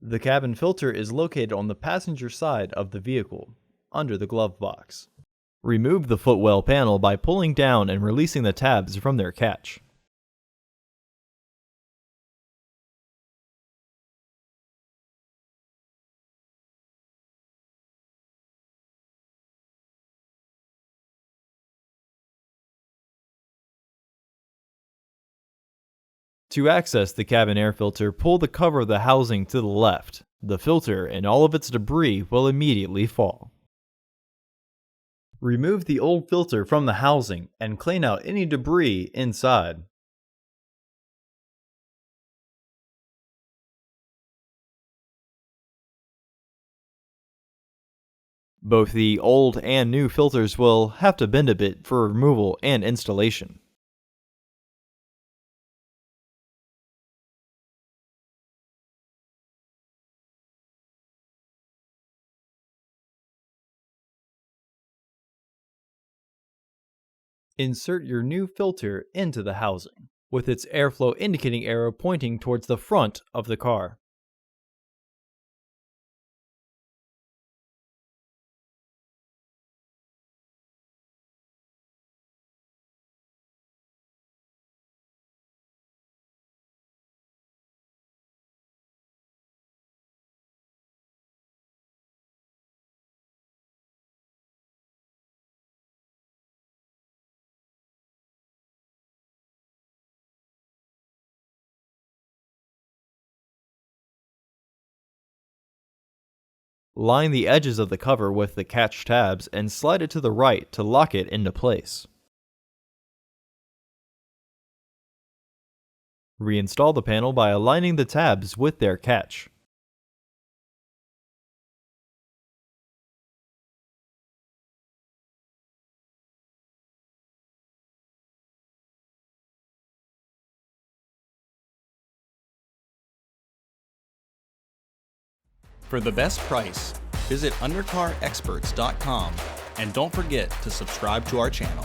The cabin filter is located on the passenger side of the vehicle, under the glove box. Remove the footwell panel by pulling down and releasing the tabs from their catch. To access the cabin air filter, pull the cover of the housing to the left. The filter and all of its debris will immediately fall. Remove the old filter from the housing and clean out any debris inside. Both the old and new filters will have to bend a bit for removal and installation. Insert your new filter into the housing, with its airflow indicating arrow pointing towards the front of the car. Line the edges of the cover with the catch tabs and slide it to the right to lock it into place. Reinstall the panel by aligning the tabs with their catch. For the best price, visit undercarexperts.com and don't forget to subscribe to our channel.